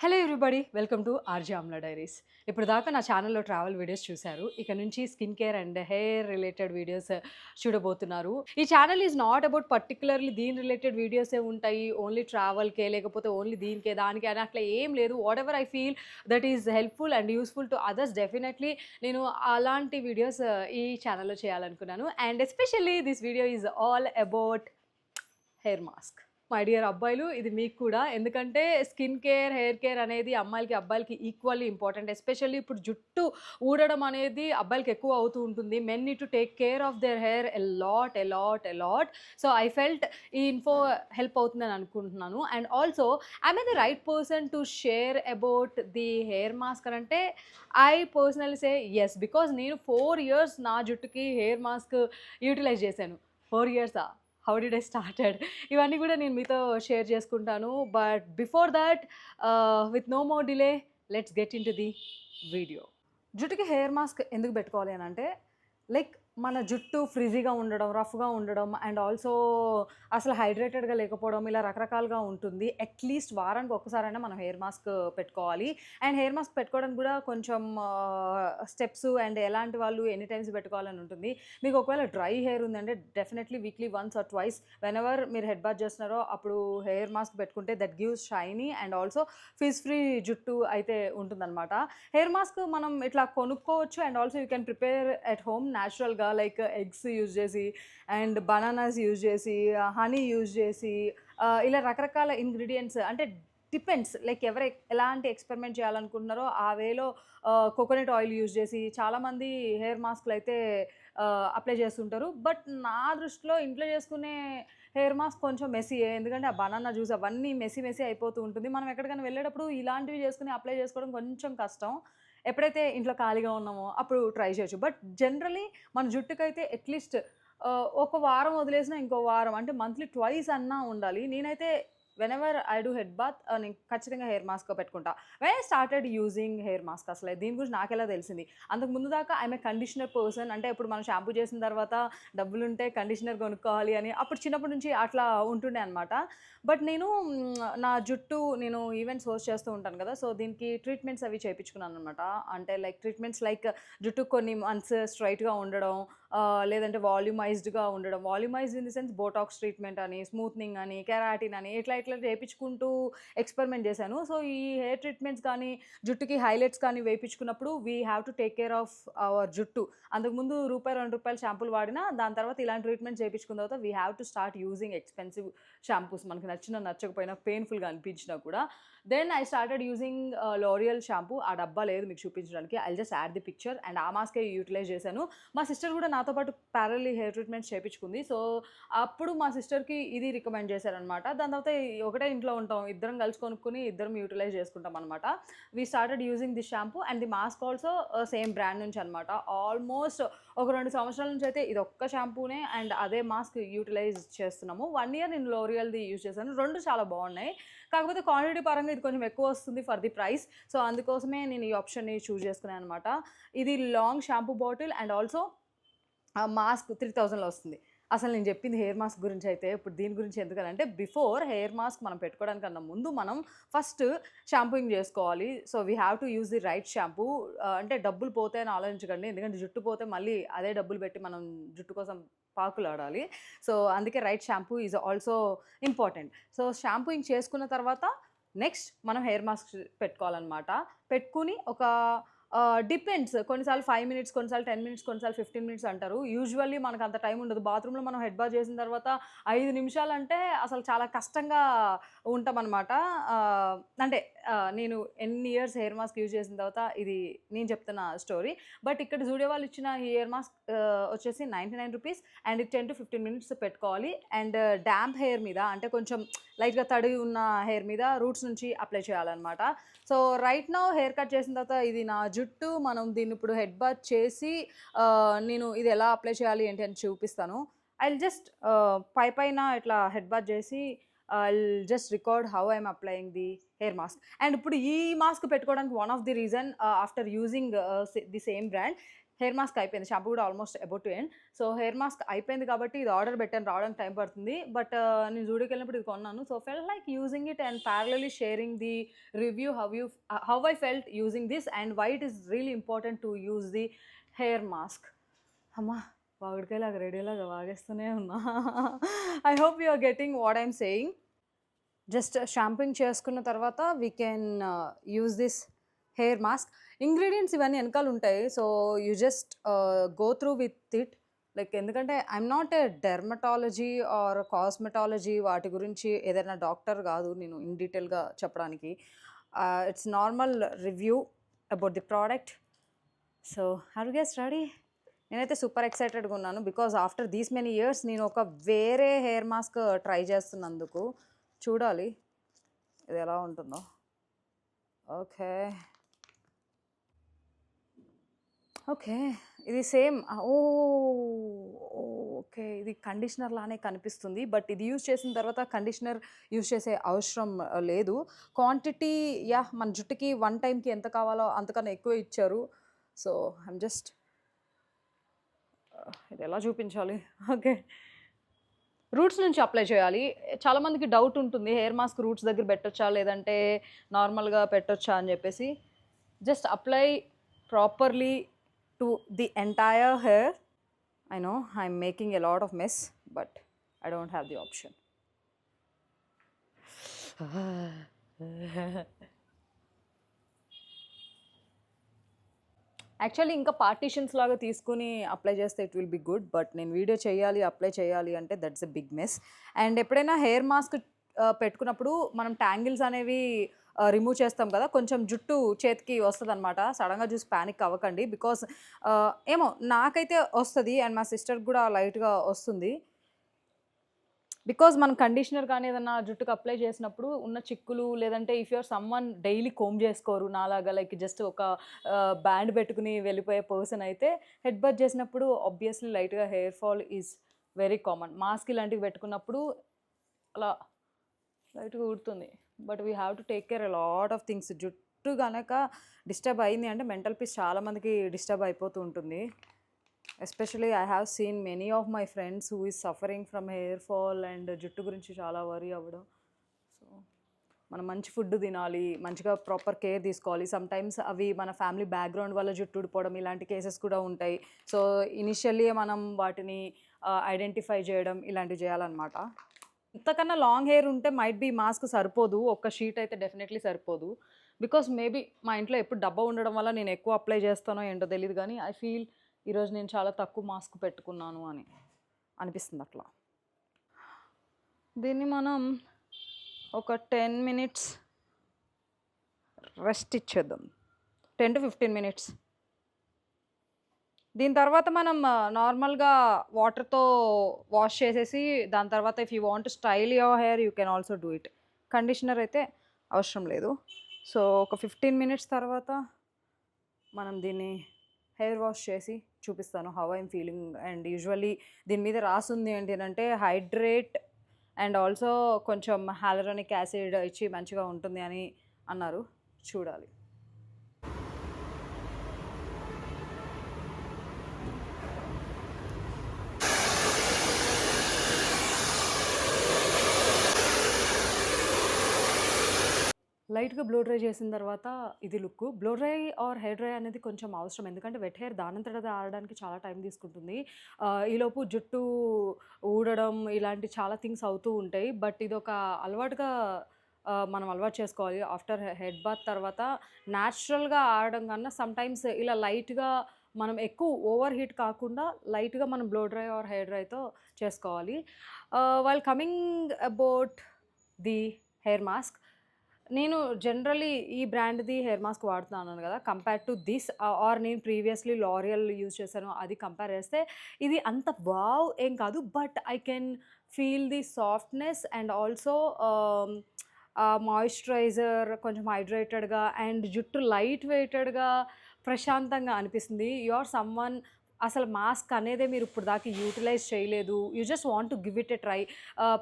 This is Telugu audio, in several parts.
Hello everybody welcome to RJ Amla diaries. ఇప్పుడు దాకా నా ఛానల్‌లో ట్రావెల్ వీడియోస్ చూసారు. ఇక నుంచి skin care and hair related videos చూడబోతున్నారు. ఈ channel is not about particularly దీని రిలేటెడ్ వీడియోసే ఉంటాయి. ఓన్లీ ట్రావెల్‌కే లేకపోతే ఓన్లీ దీనికే, దానికే అని అట్లా ఏం లేదు. Whatever I feel that is helpful and useful to others definitely నేను అలాంటి వీడియోస్ ఈ ఛానల్‌లో చేయాలనుకున్నాను. And especially this video is all about hair mask. My dear అబ్బాయిలు, ఇది మీకు కూడా. ఎందుకంటే స్కిన్ కేర్, హెయిర్ కేర్ అనేది అమ్మాయిలకి, అబ్బాయిలకి ఈక్వల్లీ ఇంపార్టెంట్. ఎస్పెషల్లీ ఇప్పుడు జుట్టు ఊడడం అనేది అబ్బాయిలకి ఎక్కువ అవుతూ ఉంటుంది. Men need to take care of their hair a lot, a lot, a lot. So I felt ఈ ఇన్ఫో హెల్ప్ అవుతుందని అనుకుంటున్నాను. And also I am the right person to share about the hair mask అని అంటే I personally say yes. Because నేను 4 ఇయర్స్ నా జుట్టుకి హెయిర్ మాస్క్ యూటిలైజ్ చేశాను. 4 ఇయర్సా? How did I started? ఇవన్నీ కూడా నేను మీతో షేర్ చేసుకుంటాను. But before that with no more delay let's get into the video. జుట్టుకి హెయిర్ మాస్క్ ఎందుకు పెట్టుకోవాలి అని అంటే, లైక్ మన జుట్టు ఫ్రిజీగా ఉండడం, రఫ్గా ఉండడం అండ్ ఆల్సో అసలు హైడ్రేటెడ్గా లేకపోవడం, ఇలా రకరకాలుగా ఉంటుంది. అట్లీస్ట్ వారానికి ఒక్కసారైనా మనం హెయిర్ మాస్క్ పెట్టుకోవాలి. అండ్ హెయిర్ మాస్క్ పెట్టుకోవడానికి కూడా కొంచెం స్టెప్స్ అండ్ ఎలాంటి వాళ్ళు ఎన్ని టైమ్స్ పెట్టుకోవాలని ఉంటుంది. మీకు ఒకవేళ డ్రై హెయిర్ ఉందంటే definitely weekly once or twice whenever మీరు హెడ్ బాత్ చేస్తున్నారో అప్పుడు హెయిర్ మాస్క్ పెట్టుకుంటే that gives shiny and also frizz free జుట్టు అయితే ఉంటుందన్నమాట. హెయిర్ మాస్క్ మనం ఇట్లా కొనుక్కోవచ్చు and also you can prepare at home న్యాచురల్గా, లైక్ ఎగ్స్ యూజ్ చేసి అండ్ బనానాస్ యూజ్ చేసి, హనీ యూజ్ చేసి, ఇలా రకరకాల ఇంగ్రీడియంట్స్ అంటే డిపెండ్స్, లైక్ ఎవరు ఎలాంటి ఎక్స్పెరిమెంట్ చేయాలనుకుంటున్నారో ఆ వేలో కోకోనట్ ఆయిల్ యూజ్ చేసి చాలామంది హెయిర్ మాస్క్లు అయితే అప్లై చేస్తుంటారు. బట్ నా దృష్టిలో ఇంట్లో చేసుకునే హెయిర్ మాస్క్ కొంచెం మెస్సీయే. ఎందుకంటే ఆ బనానా జ్యూస్ అవన్నీ మెస్సీ మెస్సీ అయిపోతూ ఉంటుంది. మనం ఎక్కడికైనా వెళ్ళేటప్పుడు ఇలాంటివి చేసుకుని అప్లై చేసుకోవడం కొంచెం కష్టం. ఎప్పుడైతే ఇంట్లో ఖాళీగా ఉన్నామో అప్పుడు ట్రై చేయొచ్చు. బట్ జనరలీ మన జుట్టుకైతే అట్లీస్ట్ ఒక వారం వదిలేసినా ఇంకో వారం అంటే మంత్లీ ట్వైస్ అన్నా ఉండాలి. నేనైతే whenever I do head bath నేను ఖచ్చితంగా హెయిర్ మాస్క్ పెట్టుకుంటా. When I started using hair mask అసలు దీని గురించి నాకెలా తెలిసింది? అంతకు ముందు దాకా ఐఎమ్ ఏ కండిషనర్ పర్సన్. అంటే ఇప్పుడు మనం షాంపూ చేసిన తర్వాత డబ్బులుంటే కండిషనర్ కొనుక్కోవాలి అని అప్పుడు చిన్నప్పటి నుంచి అట్లా ఉంటుండే అనమాట. బట్ నేను నా జుట్టు నేను ఈవెంట్స్ హోస్ట్ చేస్తూ ఉంటాను కదా! సో దీనికి ట్రీట్మెంట్స్ అవి చేపించుకున్నాను అనమాట. అంటే లైక్ ట్రీట్మెంట్స్ లైక్ జుట్టు కొన్ని మంత్స్ స్ట్రెయిట్‌గా ఉండడం, లేదంటే వాల్యూమైజ్డ్‌గా ఉండడం. Volumized in the sense botox treatment అని, స్మూత్నింగ్ అని, కెరాటిన్ అని ఇట్లా ఇట్లా చేపించుకుంటూ ఎక్స్పెరిమెంట్ చేశాను. సో ఈ హెయిర్ ట్రీట్మెంట్స్ కానీ, జుట్టుకి హైలైట్స్ కానీ వేయించుకున్నప్పుడు we have to take care of our జుట్టు. అంతకుముందు రూ. 2 షాంపూలు వాడినా దాని తర్వాత ఇలాంటి ట్రీట్మెంట్ చేపించుకున్న తర్వాత we have to start using expensive shampoos. మనకి నచ్చినా నచ్చకపోయినా పెయిన్‌ఫుల్‌గా అనిపించినా కూడా. Then I started using L'Oreal shampoo. ఆ డబ్బా లేదు మీకు చూపించడానికి. I'll just add the picture and ఆ మాస్కే యూటిలైజ్ చేశాను. మా సిస్టర్ కూడా నాతో పాటు ప్యారలీ హెయిర్ ట్రీట్మెంట్స్ చేపించుకుంది. సో అప్పుడు మా సిస్టర్‌కి ఇది రికమెండ్ చేశారనమాట. దాని తర్వాత ఒకటే ఇంట్లో ఉంటాం. ఇద్దరం కలిసి కొనుక్కొని ఇద్దరం యూటిలైజ్ చేసుకుంటాం అనమాట. We started using this shampoo and the mask also same brand నుంచి అనమాట. ఆల్మోస్ట్ ఒక 2 సంవత్సరాల నుంచి అయితే ఇది ఒక్క షాంపూనే అండ్ అదే మాస్క్ యూటిలైజ్ చేస్తున్నాము. 1 ఇయర్ నేను లోరియల్‌ది యూజ్ చేశాను. 2 చాలా బాగున్నాయి. కాకపోతే క్వాంటిటీ పరంగా ఇది కొంచెం ఎక్కువ వస్తుంది ఫర్ ది ప్రైస్. సో అందుకోసమే నేను ఈ ఆప్షన్‌ని చూజ్ చేసుకున్నాను అనమాట. ఇది long shampoo bottle and also mask 3000లో వస్తుంది. అసలు నేను చెప్పింది హెయిర్ మాస్క్ గురించి అయితే, ఇప్పుడు దీని గురించి ఎందుకనంటే బిఫోర్ హెయిర్ మాస్క్ మనం పెట్టుకోవడానికన్నా ముందు మనం ఫస్ట్ షాంపూయింగ్ చేసుకోవాలి. So we have to use the right shampoo. అంటే డబ్బులు పోతాయని ఆలోచించకండి. ఎందుకంటే జుట్టు పోతే మళ్ళీ అదే డబ్బులు పెట్టి మనం జుట్టు కోసం పాకులాడాలి. సో అందుకే right shampoo is also important. So shampooing చేసుకున్న తర్వాత నెక్స్ట్ మనం హెయిర్ మాస్క్ పెట్టుకోవాలనమాట. పెట్టుకొని ఒక డిపెండ్స్, కొన్నిసార్లు 5 మినిట్స్, కొన్నిసార్లు 10 మినిట్స్, కొన్నిసార్లు 15 మినిట్స్ అంటారు. యూజువల్లీ మనకు అంత టైం ఉండదు. బాత్రూమ్‌లో మనం హెడ్ బాత్ చేసిన తర్వాత 5 నిమిషాలంటే అసలు చాలా కష్టంగా ఉంటామనమాట. అంటే నేను ఎన్ని ఇయర్స్ హెయిర్ మాస్క్ యూజ్ చేసిన తర్వాత ఇది నేను చెప్తున్న స్టోరీ. బట్ ఇక్కడ జూడియో వాళ్ళు ఇచ్చిన ఈ హెయిర్ మాస్క్ వచ్చేసి రూ. 99 అండ్ ఇది 10-15 మినిట్స్ పెట్టుకోవాలి. అండ్ డాంప్ హెయిర్ మీద అంటే కొంచెం లైట్‌గా తడి ఉన్న హెయిర్ మీద రూట్స్ నుంచి అప్లై చేయాలనమాట. So right now hair cut చేసిన తర్వాత ఇది నా జుట్టు. మనం దీన్ని ఇప్పుడు హెడ్ బాత్ చేసి నేను ఇది ఎలా అప్లై చేయాలి ఏంటి అని చూపిస్తాను. ఐల్ జస్ట్ పైన ఇట్లా హెడ్ బాత్ చేసి I'll just record how I'm applying the hair mask. And ఇప్పుడు ఈ మాస్క్ పెట్టుకోవడానికి one of the reason after using the same brand hair mask అయిపోయింది. షాంపూ కూడా almost about to end. So hair mask అయిపోయింది కాబట్టి ఇది ఆర్డర్ పెట్టాను, రావడానికి టైం పడుతుంది. బట్ నేను జూడియోకి వెళ్ళినప్పుడు ఇది కొన్నాను. So felt like using it and parallelly sharing the review how I felt using this and why it is really important to use the hair mask. అమ్మా వాగుడికాయలాగా రెడీలాగా వాగేస్తూనే ఉన్నా. I hope you are getting what I'm saying. Just shampooing చేసుకున్న తర్వాత we can use this hair mask. Ingredients ఇవన్నీ వెనకాల ఉంటాయి. So you just go through with it. Like ఎందుకంటే I'm not a dermatology are cosmetology వాటి గురించి ఏదైనా డాక్టర్ కాదు నేను ఇన్ డీటెయిల్గా చెప్పడానికి. It's normal review about the product. So are you guys ready? నేనైతే సూపర్ ఎక్సైటెడ్గా ఉన్నాను because after these many years నేను ఒక వేరే హెయిర్ మాస్క్ ట్రై చేస్తున్నందుకు. చూడాలి ఇది ఎలా ఉంటుందో. ఓకే ఓకే ఇది సేమ్. ఓకే ఇది కండిషనర్ లానే కనిపిస్తుంది. బట్ ఇది యూజ్ చేసిన తర్వాత కండిషనర్ యూజ్ చేసే అవసరం లేదు. క్వాంటిటీ మన జుట్టుకి 1 టైంకి ఎంత కావాలో అంతకన్నా ఎక్కువ ఇచ్చారు. సో ఐమ్ జస్ట్ ఇది ఎలా చూపించాలి? ఓకే రూట్స్ నుంచి అప్లై చేయాలి. చాలామందికి డౌట్ ఉంటుంది హెయిర్ మాస్క్ రూట్స్ దగ్గర పెట్టొచ్చా లేదంటే నార్మల్గా పెట్టొచ్చా అని చెప్పేసి. Just apply properly to the entire hair. I know I'm making a lot of mess, but I don't have the option. Actually ఇంకా పార్టీషన్స్ లాగా తీసుకుని అప్లై చేస్తే it will be good. But నేను వీడియో చేయాలి అప్లై చేయాలి అంటే that's a big mess. And ఎప్పుడైనా హెయిర్ మాస్క్ పెట్టుకున్నప్పుడు మనం ట్యాంగిల్స్ అనేవి రిమూవ్ చేస్తాం కదా, కొంచెం జుట్టు చేతికి వస్తుంది అనమాట. సడన్గా చూసి ప్యానిక్ అవ్వకండి బికాస్ ఏమో నాకైతే వస్తుంది అండ్ మా సిస్టర్కి కూడా లైట్గా వస్తుంది. బికాజ్ మనం కండిషనర్ కానీ ఏదన్నా జుట్టుకు అప్లై చేసినప్పుడు ఉన్న చిక్కులు లేదంటే if you're someone daily comb చేసుకోరు నాలాగా లైక్ జస్ట్ ఒక బ్యాండ్ పెట్టుకుని వెళ్ళిపోయే పర్సన్ అయితే హెడ్ బట్ చేసినప్పుడు ఆబ్వియస్లీ లైట్గా hair fall is very common. Mask ఇలాంటివి పెట్టుకున్నప్పుడు అలా లైట్గా ఊడుతుంది. But we have to take care a lot of things. జుట్టు కనుక డిస్టర్బ్ అయింది అంటే మెంటల్ పీస్ చాలామందికి డిస్టర్బ్ అయిపోతూ ఉంటుంది. Especially I have seen many of my friends who is suffering from hair fall and జుట్టు గురించి చాలా వరీ అవ్వడం. సో మనం మంచి ఫుడ్ తినాలి, మంచిగా ప్రాపర్ కేర్ తీసుకోవాలి. సమ్టైమ్స్ అవి మన ఫ్యామిలీ బ్యాక్గ్రౌండ్ వల్ల జుట్టు ఊడిపోవడం ఇలాంటి కేసెస్ కూడా ఉంటాయి. సో ఇనిషియల్లీ మనం వాటిని ఐడెంటిఫై చేయడం ఇలాంటివి చేయాలన్నమాట. ఇంతకన్నా లాంగ్ హెయిర్ ఉంటే మైట్ బీ మాస్క్ సరిపోదు, ఒక్క షీట్ అయితే డెఫినెట్లీ సరిపోదు. బికాస్ మేబీ మా ఇంట్లో ఎప్పుడు డబ్బా ఉండడం వల్ల నేను ఎక్కువ అప్లై చేస్తానో ఏంటో తెలియదు కానీ ఐ ఫీల్ ఈరోజు నేను చాలా తక్కువ మాస్క్ పెట్టుకున్నాను అని అనిపిస్తుంది అట్లా. దీన్ని మనం ఒక 10 minutes రెస్ట్ ఇచ్చేద్దాం, 10 to 15 minutes. దీని తర్వాత మనం నార్మల్గా వాటర్తో వాష్ చేసేసి దాని తర్వాత if you want style your hair you can also do it. Conditioner అయితే అవసరం లేదు. సో ఒక 15 minutes తర్వాత మనం దీన్ని హెయిర్ వాష్ చేసి చూపిస్తాను how I'm feeling. And usually దీని మీద రాసుంది ఏంటి అంటే హైడ్రేట్ అండ్ ఆల్సో కొంచెం హ్యాలరానిక్ యాసిడ్ ఇచ్చి మంచిగా ఉంటుంది అని అన్నారు. చూడాలి. లైట్గా బ్లో డ్రై చేసిన తర్వాత ఇది look. Blow dry or hair dry అనేది కొంచెం అవసరం, ఎందుకంటే వెట్ హెయిర్ దానంతటా ఆడడానికి చాలా టైం తీసుకుంటుంది. ఈలోపు జుట్టు ఊడడం ఇలాంటి చాలా థింగ్స్ అవుతూ ఉంటాయి. బట్ ఇది ఒక అలవాటుగా మనం అలవాటు చేసుకోవాలి. ఆఫ్టర్ హెడ్ బాత్ తర్వాత న్యాచురల్గా ఆడడం కన్నా సమ్టైమ్స్ ఇలా లైట్గా మనం ఎక్కువ ఓవర్ హీట్ కాకుండా లైట్గా మనం బ్లో డ్రై ఆర్ హెయిర్ డ్రైతో చేసుకోవాలి. While coming about the hair mask, నేను జనరలీ ఈ బ్రాండ్ది హెయిర్ మాస్క్ వాడుతున్నాను కదా, కంపేర్ టు దిస్ ఆర్ నేను ప్రీవియస్లీ లారియల్ యూజ్ చేశాను అది కంపేర్ చేస్తే ఇది అంత వావ్ ఏం కాదు. But I can feel the softness and also moisturiser కొంచెం హైడ్రేటెడ్గా అండ్ జుట్టు లైట్ వెయిటెడ్గా ప్రశాంతంగా అనిపిస్తుంది. యు ఆర్ సమ్వన్ అసలు మాస్క్ అనేదే మీరు ఇప్పుడు దాకా యూటిలైజ్ చేయలేదు, you just want to give it a try.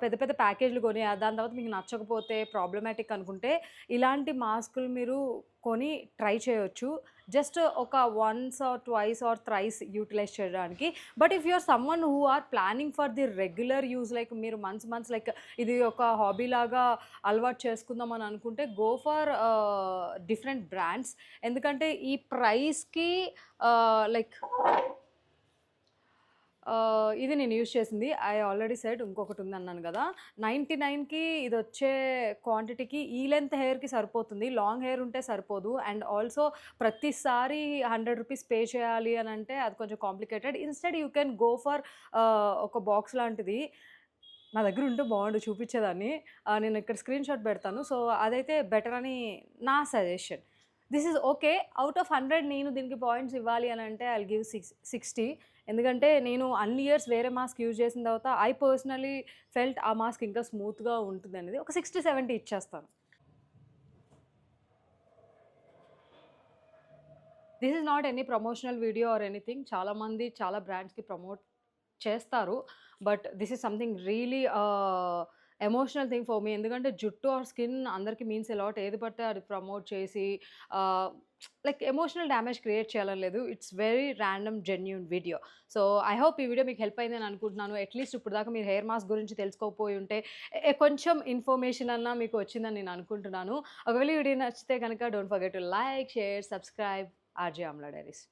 పెద్ద పెద్ద ప్యాకేజ్లు కొని దాని తర్వాత మీకు నచ్చకపోతే ప్రాబ్లమాటిక్ అనుకుంటే ఇలాంటి మాస్కులు మీరు కొని ట్రై చేయొచ్చు. జస్ట్ ఒక once or twice or thrice utilize చేయడానికి. But if you are someone who are planning for the regular use, like మీరు మంత్స్ లైక్ ఇది ఒక హాబీ లాగా అలవాటు చేసుకుందాం అని అనుకుంటే గో ఫర్ డిఫరెంట్ బ్రాండ్స్. ఎందుకంటే ఈ ప్రైస్‌కి లైక్ ఇది నేను యూజ్ చేసింది. ఐ ఆల్రెడీ సెడ్ ఇంకొకటి ఉందన్నాను కదా! 99కి ఇది వచ్చే క్వాంటిటీకి ఈ లెంత్ హెయిర్‌కి సరిపోతుంది. లాంగ్ హెయిర్ ఉంటే సరిపోదు. అండ్ ఆల్సో ప్రతిసారి రూ. 100 పే చేయాలి అని అంటే అది కొంచెం complicated. Instead you can go for ఒక బాక్స్ లాంటిది. నా దగ్గర ఉంటే బాగుండు, చూపించేదాన్ని. నేను ఇక్కడ స్క్రీన్ షాట్ పెడతాను. సో అదైతే బెటర్ అని నా suggestion. This is okay. Out of 100 నేను దీనికి పాయింట్స్ ఇవ్వాలి అని అంటే ఐ విల్ గివ్ 60. ఎందుకంటే నేను అన్ని ఇయర్స్ వేరే మాస్క్ యూజ్ చేసిన తర్వాత ఐ పర్సనలీ ఫెల్ట్ ఆ మాస్క్ ఇంకా స్మూత్‌గా ఉంటుందనేది. ఒక 60, 70 ఇచ్చేస్తాను. This is not any promotional video or anything. చాలామంది చాలా బ్రాండ్స్‌కి ప్రమోట్ చేస్తారు. But this is something really emotional thing for me. ఎందుకంటే జుట్టు ఆర్ స్కిన్ అందరికీ మీన్స్ ఎ లాట్. ఏది పడితే అది ప్రమోట్ చేసి లైక్ ఎమోషనల్ డ్యామేజ్ క్రియేట్ చేయాలని లేదు. It's very random genuine video. So I hope ఈ వీడియో మీకు హెల్ప్ అయిందని అనుకుంటున్నాను. అట్లీస్ట్ ఇప్పుడు దాకా మీరు హెయిర్ మాస్క్ గురించి తెలుసుకోకపోయి ఉంటే కొంచెం ఇన్ఫర్మేషన్ అన్నా మీకు వచ్చిందని నేను అనుకుంటున్నాను. ఒకవేళ ఈ వీడియో నచ్చితే కనుక don't forget to like, share, subscribe RJ Amla diaries.